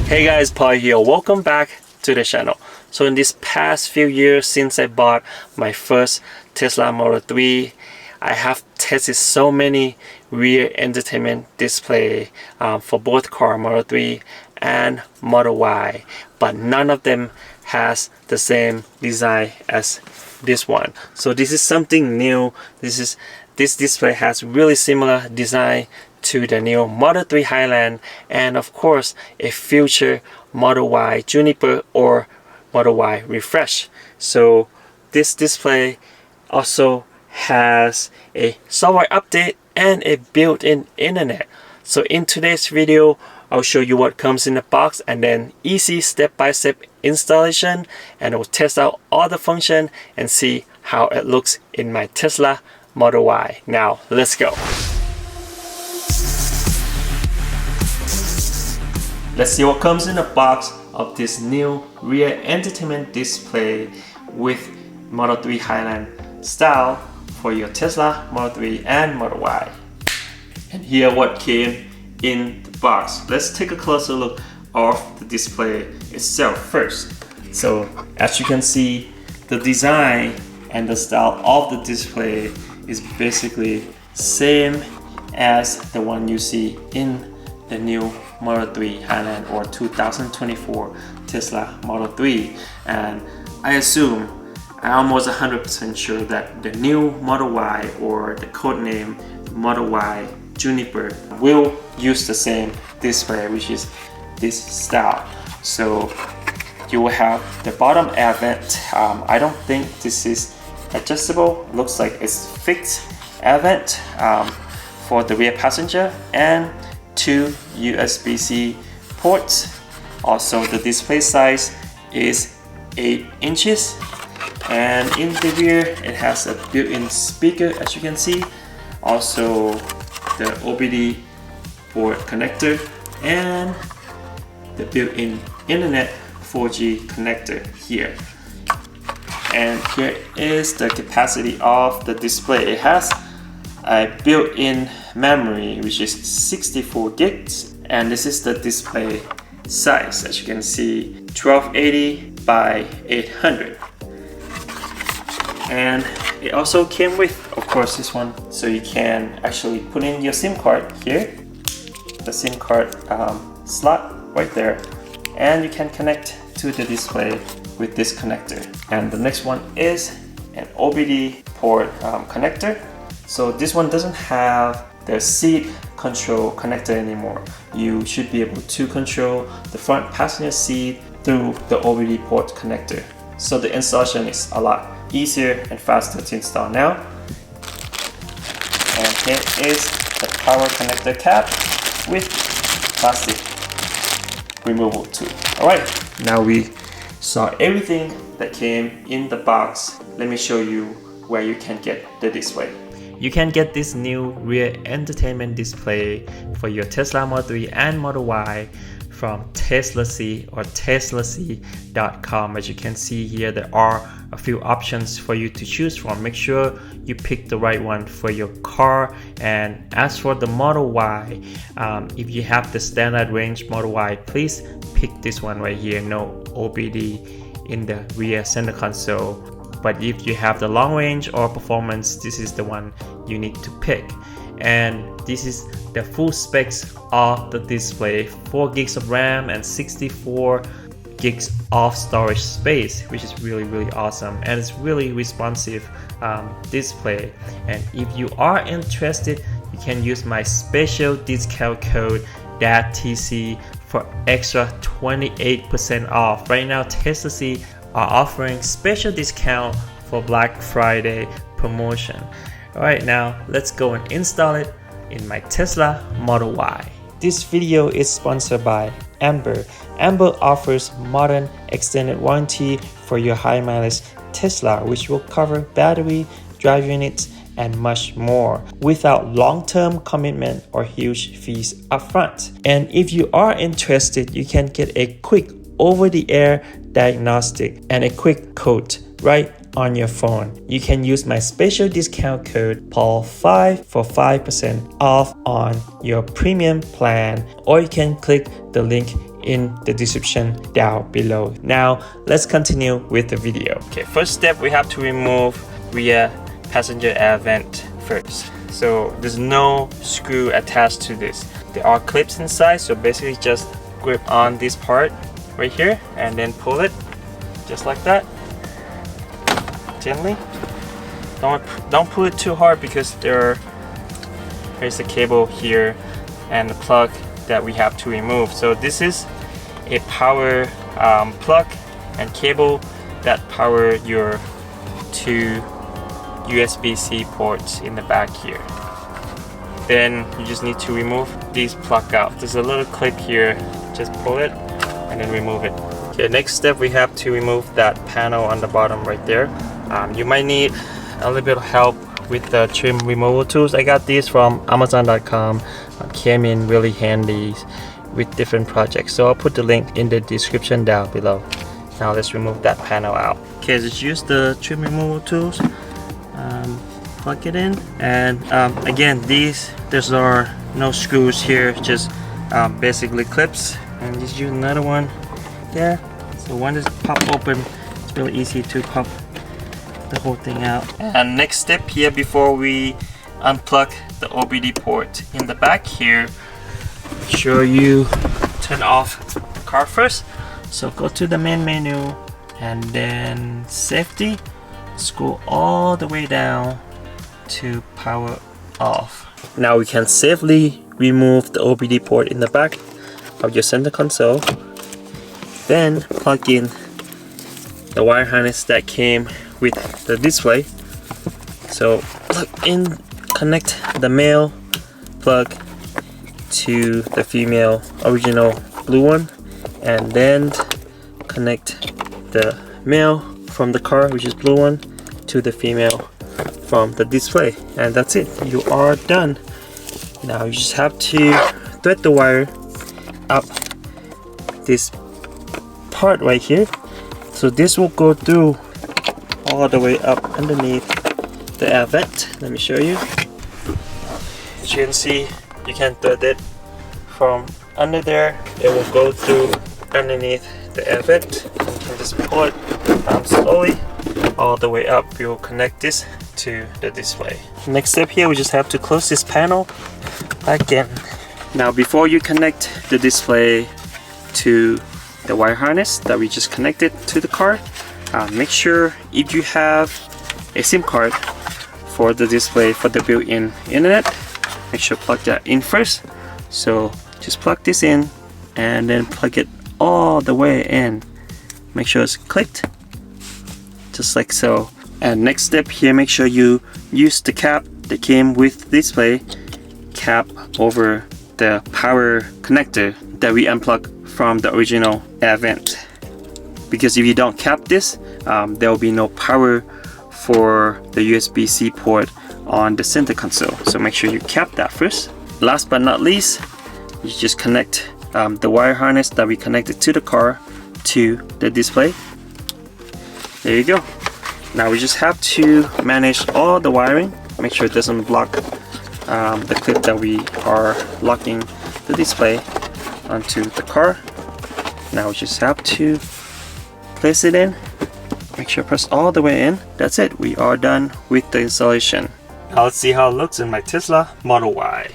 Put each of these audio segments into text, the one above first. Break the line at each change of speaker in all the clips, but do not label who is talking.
Hey guys, Paul here. Welcome back to the channel. So in this past few years since I bought my first Tesla Model 3, I have tested so many rear entertainment display for both car Model 3 and Model Y, but none of them has the same design as this one. So this is something new. This display has really similar design to the new Model 3 Highland and of course a future Model Y Juniper or Model Y Refresh. So this display also has a software update and a built-in internet. So in today's video I'll show you what comes in the box and then easy step-by-step installation, and I'll test out all the function and see how it looks in my Tesla Model Y. Now let's go. Let's see what comes in the box of this new rear entertainment display with Model 3 Highland style for your Tesla Model 3 and Model Y. And here what came in the box. Let's take a closer look of the display itself first. So as you can see, the design and the style of the display is basically same as the one you see in the new Model 3 Highland or 2024 Tesla Model 3. And I assume, I'm almost 100% sure that the new Model Y or the codename Model Y Juniper will use the same display, which is this style. So you will have the bottom air vent. I don't think this is adjustable. Looks like it's fixed air vent for the rear passenger, and two USB-C ports. Also the display size is 8 inches, and in the rear it has a built-in speaker, as you can see. Also the OBD port connector and the built-in internet 4G connector here. And here is the capacity of the display. It has a built-in memory which is 64 gigs, and this is the display size, as you can see, 1280 by 800. And it also came with, of course, this one, so you can actually put in your SIM card here, the SIM card slot right there, and you can connect to the display with this connector. And the next one is an OBD port connector. So this one doesn't have the seat control connector anymore. You should be able to control the front passenger seat through the OBD port connector. So the installation is a lot easier and faster to install now. And here is the power connector cap with plastic removal tool. Alright, now we saw everything that came in the box. Let me show you where you can get the display. You can get this new rear entertainment display for your Tesla Model 3 and Model Y from TeslaC or teslac.com. As you can see here, there are a few options for you to choose from. Make sure you pick the right one for your car. And as for the Model Y, if you have the standard range Model Y, please pick this one right here. No OBD in the rear center console. But if you have the long range or performance, this is the one you need to pick. And this is the full specs of the display: 4 gigs of RAM and 64 gigs of storage space, which is really awesome, and it's really responsive display. And if you are interested, you can use my special discount code TC for extra 28% off. Right now TeslaC are offering special discount for Black Friday promotion. Alright, now let's go and install it in my Tesla Model Y. This video is sponsored by Amber. Amber offers modern extended warranty for your high mileage Tesla, which will cover battery, drive units, and much more without long-term commitment or huge fees upfront. And if you are interested, you can get a quick over-the-air diagnostic and a quick quote right on your phone. You can use my special discount code PAUL5 for 5% off on your premium plan, or you can click the link in the description down below. Now let's continue with the video. Okay, first step, we have to remove rear passenger air vent first. So there's no screw attached to this. There are clips inside, so basically just grip on this part right here and then pull it just like that, gently. Don't pull it too hard because there's a cable here and the plug that we have to remove. So this is a power plug and cable that power your two USB-C ports in the back here. Then you just need to remove these plug out. There's a little clip here, just pull it and then remove it. Okay, next step, we have to remove that panel on the bottom right there. You might need a little bit of help with the trim removal tools. I got these from Amazon.com. Came in really handy with different projects, so I'll put the link in the description down below. Now let's remove that panel out. Okay, just use the trim removal tools, plug it in, and again, there's no screws here, just basically clips, and just use another one there. So one is pop open, it's really easy to pop the whole thing out. And next step here, before we unplug the OBD port in the back here, make sure you turn off the car first. So go to the main menu and then safety, scroll all the way down to power off. Now we can safely remove the OBD port in the back of your center console. Then plug in the wire harness that came with the display. So plug in, connect the male plug to the female original blue one, and then connect the male from the car, which is blue one, to the female from the display, and that's it. You are done. Now you just have to thread the wire up this part right here. So this will go through all the way up underneath the air vent. Let me show you. As you can see, you can thread it from under there. It will go through underneath the air vent. You can just pull it slowly all the way up. We will connect this to the display. Next step here, we just have to close this panel again. Now before you connect the display to the wire harness that we just connected to the car, make sure if you have a SIM card for the display for the built-in internet, make sure plug that in first. So just plug this in and then plug it all the way in. Make sure it's clicked just like so. And next step here, make sure you use the cap that came with the display, cap over the power connector that we unplugged from the original air vent. Because if you don't cap this, there will be no power for the USB-C port on the center console. So make sure you cap that first. Last but not least, you just connect the wire harness that we connected to the car to the display. There you go. Now we just have to manage all the wiring. Make sure it doesn't block the clip that we are locking the display onto the car. Now we just have to place it in. Make sure press all the way in. That's it. We are done with the installation. Now let's see how it looks in my Tesla Model Y.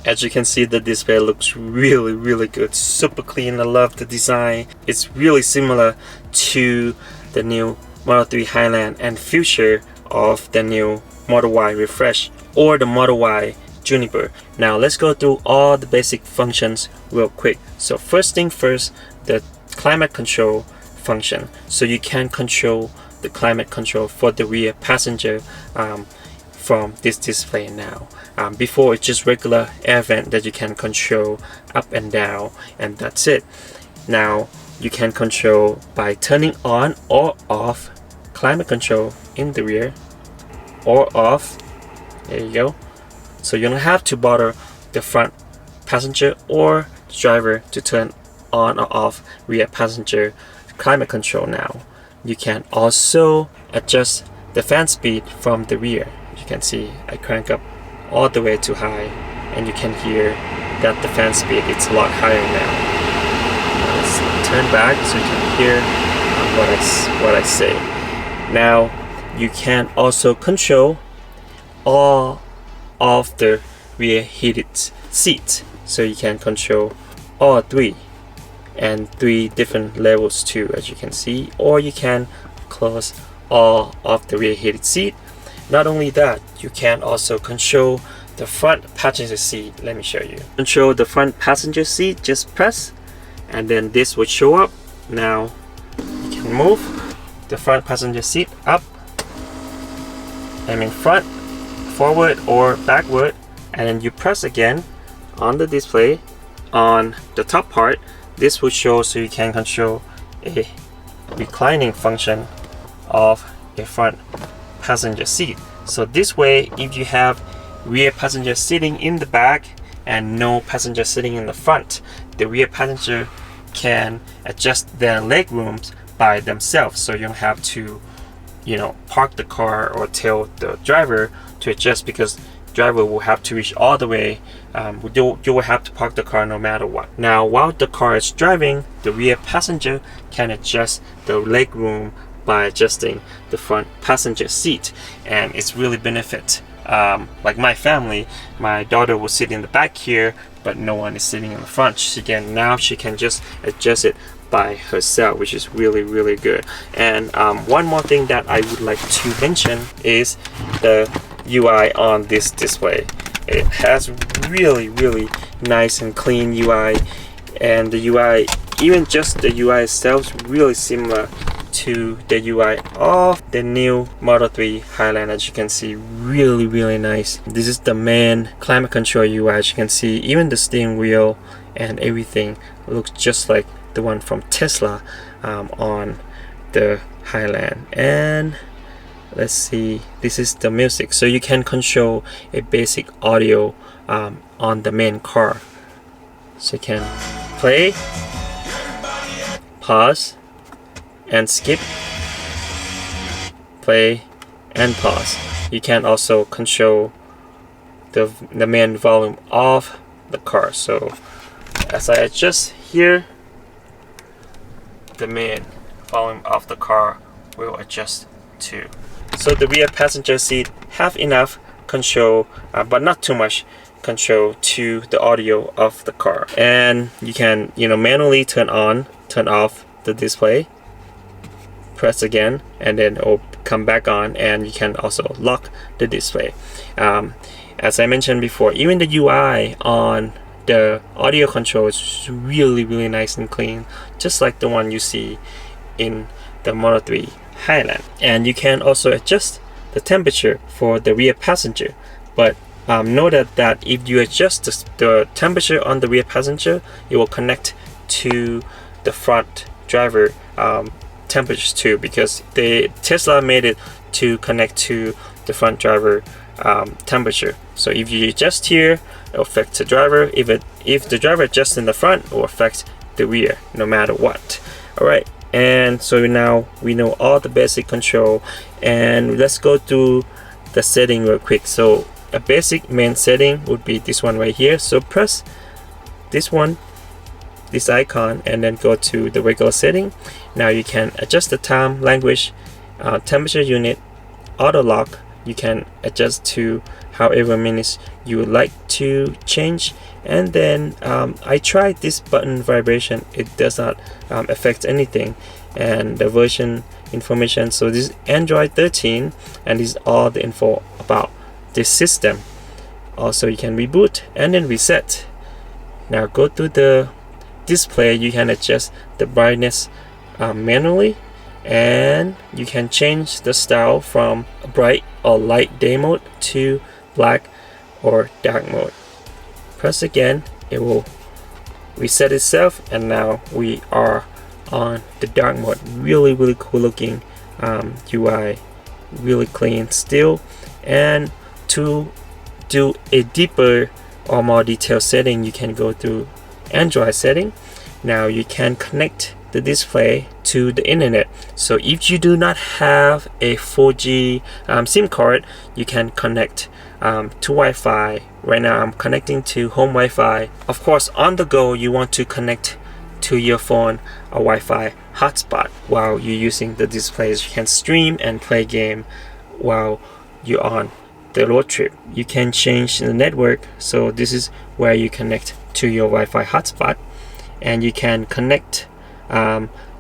As you can see, the display looks really good, super clean. I love the design. It's really similar to the new Model 3 Highland and future of the new Model Y Refresh or the Model Y Juniper. Now let's go through all the basic functions real quick. So first thing first, the climate control function. So you can control the climate control for the rear passenger from this display now. Before, it's just regular air vent that you can control up and down, and that's it. Now you can control by turning on or off climate control in the rear, or off. There you go. So you don't have to bother the front passenger or the driver to turn on or off rear passenger climate control. Now you can also adjust the fan speed from the rear. You can see I crank up all the way to high, and you can hear that the fan speed is a lot higher now. Let's turn back so you can hear what I say. Now you can also control all of the rear heated seats, so you can control all three, and 3 different levels too, as you can see, or you can close all of the rear heated seat. Not only that, you can also control the front passenger seat. Let me show you. Control the front passenger seat, just press, and then this would show up. Now you can move the front passenger seat up, front, forward or backward, and then you press again on the display on the top part. This will show, so you can control a reclining function of a front passenger seat. So this way, if you have rear passenger sitting in the back and no passenger sitting in the front, the rear passenger can adjust their leg rooms by themselves, so you don't have to park the car or tell the driver to adjust, because driver will have to reach all the way. You will have to park the car no matter what. Now while the car is driving, the rear passenger can adjust the leg room by adjusting the front passenger seat, and it's really benefit. Like my family, my daughter will sit in the back here, but no one is sitting in the front. She can just adjust it by herself, which is really good. And one more thing that I would like to mention is the UI on this display. It has really nice and clean UI, and the UI, even just the UI itself, is really similar to the UI of the new Model 3 Highland. As you can see, really nice. This is the main climate control UI. As you can see, even the steering wheel and everything looks just like the one from Tesla on the Highland. And let's see, this is the music, so you can control a basic audio on the main car. So you can play, pause and skip, play and pause. You can also control the main volume of the car. So as I adjust here, the main volume of the car will adjust too. So the rear passenger seat have enough control, but not too much control to the audio of the car. And you can manually turn on, turn off the display, press again, and then it'll come back on, and you can also lock the display. As I mentioned before, even the UI on the audio control is really nice and clean, just like the one you see in the Model 3 Highland. And you can also adjust the temperature for the rear passenger, but note that if you adjust the temperature on the rear passenger, it will connect to the front driver temperatures too, because Tesla made it to connect to the front driver temperature. So if you adjust here, it will affect the driver. If the driver adjusts in the front, it will affect the rear no matter what. Alright, and so now we know all the basic control, and let's go through the setting real quick. So a basic main setting would be this one right here. So press this one, this icon, and then go to the regular setting. Now you can adjust the time, language, temperature unit, auto lock. You can adjust to however minutes you would like to change. And then I tried this button vibration. It does not affect anything. And the version information, so this is Android 13, and this is all the info about this system. Also, you can reboot and then reset. Now go to the display. You can adjust the brightness manually, and you can change the style from bright or light day mode to black or dark mode. Press again, it will reset itself, and now we are on the dark mode. Really cool looking UI, really clean still. And to do a deeper or more detailed setting, you can go through Android setting. Now you can connect the display to the internet. So if you do not have a 4G SIM card, you can connect to Wi-Fi. Right now I'm connecting to home Wi-Fi. Of course, on the go you want to connect to your phone a Wi-Fi hotspot while you're using the displays. You can stream and play game while you're on the road trip. You can change the network, so this is where you connect to your Wi-Fi hotspot, and you can connect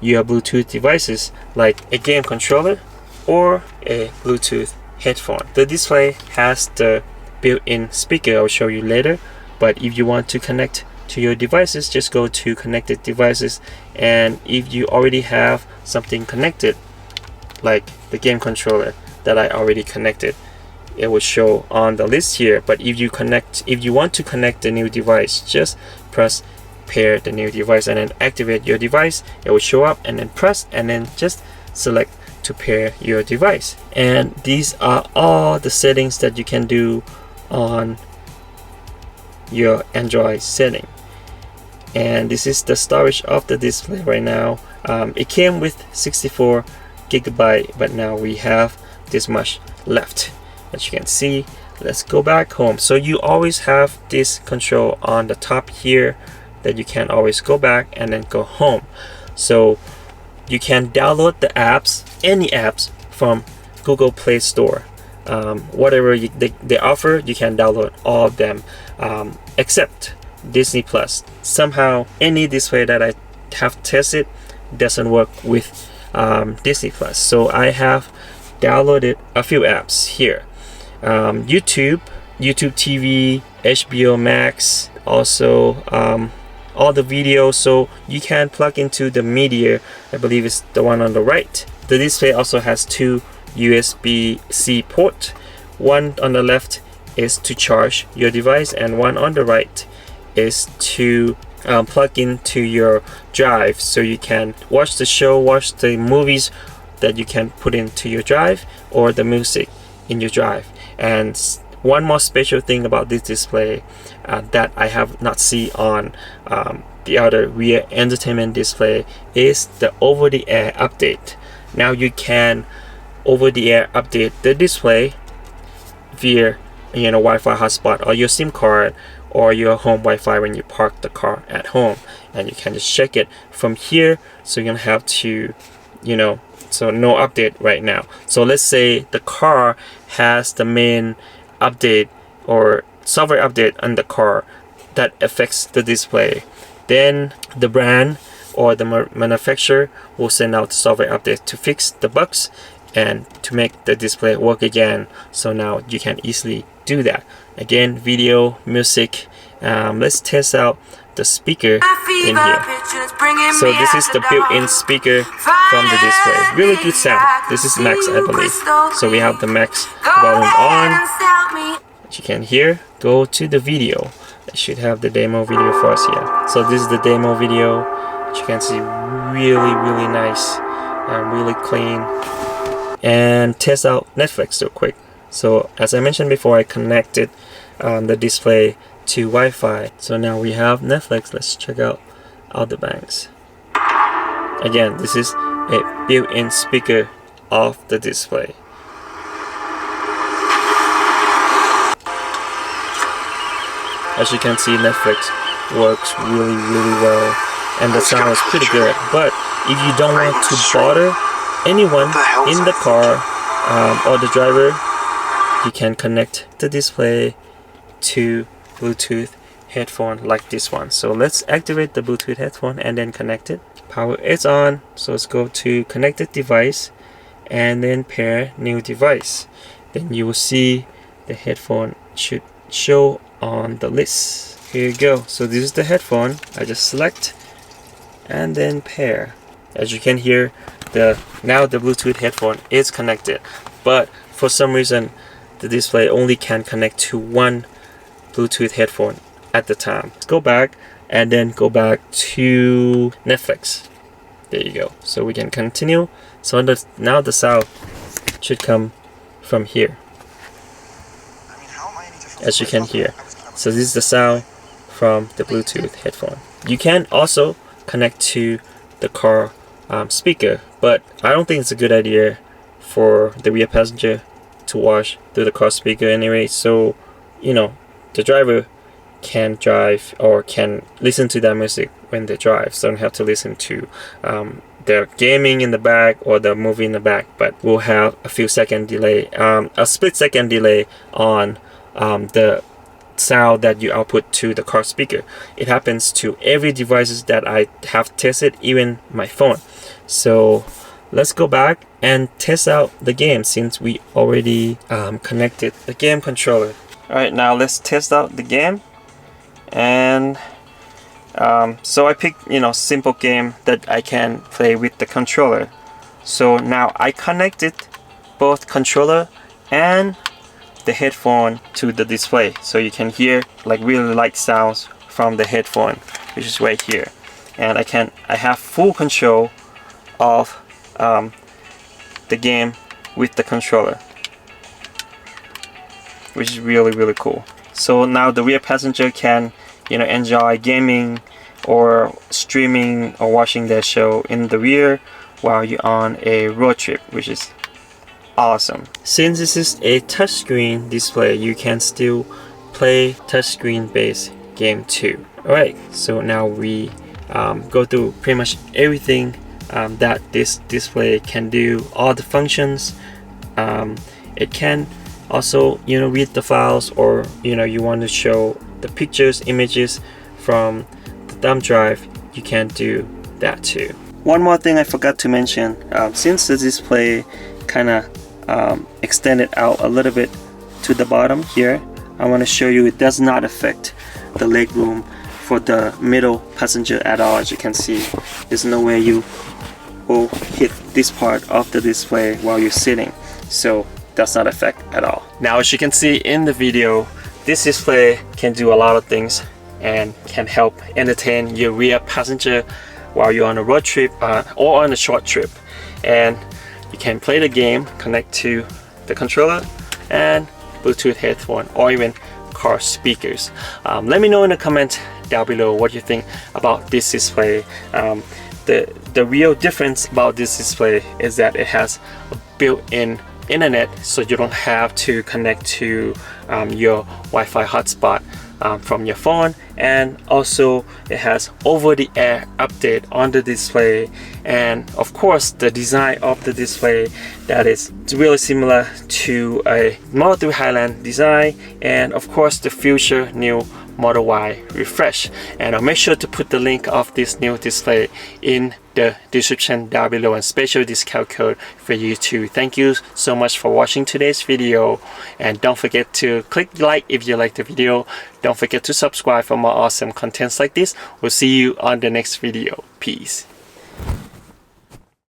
your Bluetooth devices like a game controller or a Bluetooth headphone. The display has the built-in speaker, I'll show you later, but if you want to connect to your devices, just go to connected devices, and if you already have something connected like the game controller that I already connected, it will show on the list here. But if you want to connect the new device, just press pair the new device and then activate your device. It will show up, and then press and then just select to pair your device. And these are all the settings that you can do on your Android setting. And this is the storage of the display right now. It came with 64 GB, but now we have this much left, as you can see. Let's go back home. So you always have this control on the top here that you can always go back and then go home. So you can download the apps, any apps from Google Play Store. Whatever they offer, you can download all of them except Disney Plus. Somehow any display that I have tested doesn't work with Disney Plus. So I have downloaded a few apps here. YouTube TV, HBO Max, also all the videos. So you can plug into the media. I believe it's the one on the right. The display also has two USB-C ports. One on the left is to charge your device, and one on the right is to plug into your drive, so you can watch the show, watch the movies that you can put into your drive, or the music in your drive. And one more special thing about this display that I have not seen on the other rear entertainment display is the over-the-air update. Now you can over-the-air update the display via Wi-Fi hotspot or your SIM card or your home Wi-Fi when you park the car at home, and you can just check it from here. So you're gonna have to, so no update right now. So let's say the car has the main update or software update on the car that affects the display, then the brand or the manufacturer will send out software updates to fix the bugs and to make the display work again. So now you can easily do that. Again, video, music. Let's test out the speaker in here. So this is the built-in speaker from the display. Really good sound. This is max, I believe. So we have the max volume on. As you can hear, go to the video. I should have the demo video for us here. So this is the demo video. As you can see, really nice, really clean. And test out Netflix real quick. So as I mentioned before, I connected the display to Wi-Fi. So now we have Netflix. Let's check out Outer Banks. Again, this is a built-in speaker of the display. As you can see, Netflix works really well, and the sound is pretty good. But if you don't want to bother anyone in the car or the driver, you can connect the display to Bluetooth headphone like this one. So let's activate the Bluetooth headphone and then connect it. Power is on, so let's go to connected device and then pair new device. Then you will see the headphone should show on the list. Here you go. So this is the headphone. I just select and then pair. As you can hear, now the Bluetooth headphone is connected, but for some reason the display only can connect to one Bluetooth headphone at the time. Let's go back and then go back to Netflix. There you go. So we can continue. So now the sound should come from here, as you can hear. So this is the sound from the Bluetooth headphone. You can also connect to the car speaker, but I don't think it's a good idea for the rear passenger to watch through the car speaker anyway. So, you know, the driver can drive or can listen to that music when they drive, so don't have to listen to the gaming in the back or the movie in the back, but we'll have a few second delay, a split second delay on the sound that you output to the car speaker. It happens to every devices that I have tested, even my phone. So let's go back and test out the game since we already connected the game controller. Alright, now let's test out the game. And so I picked, you know, simple game that I can play with the controller. So now I connected both controller and the headphone to the display, so you can hear like really light sounds from the headphone, which is right here. And I have full control of the game with the controller, which is really cool. So now the rear passenger can, you know, enjoy gaming or streaming or watching their show in the rear while you're on a road trip, which is awesome. Since this is a touchscreen display, you can still play touchscreen based game too. Alright, so now we go through pretty much everything that this display can do, all the functions. It can also, you know, read the files, or you know, you want to show the pictures, images from the thumb drive, you can do that too. One more thing I forgot to mention, since the display kind of extended out a little bit to the bottom here, I want to show you it does not affect the leg room for the middle passenger at all. As you can see, there's no way you will hit this part of the display while you're sitting, so does not affect at all. Now, as you can see in the video, this display can do a lot of things and can help entertain your rear passenger while you're on a road trip or on a short trip. And you can play the game, connect to the controller and Bluetooth headphone, or even car speakers. Let me know in the comment down below what you think about this display. The real difference about this display is that it has a built-in internet, so you don't have to connect to your Wi-Fi hotspot from your phone, and also it has over-the-air update on the display, and of course the design of the display that is really similar to a Model 3 Highland design, and of course the future new Model Y refresh. And I'll make sure to put the link of this new display in the description down below, and special discount code for you too. Thank you so much for watching today's video, and don't forget to click like if you like the video. Don't forget to subscribe for more awesome contents like this. We'll see you on the next video. Peace.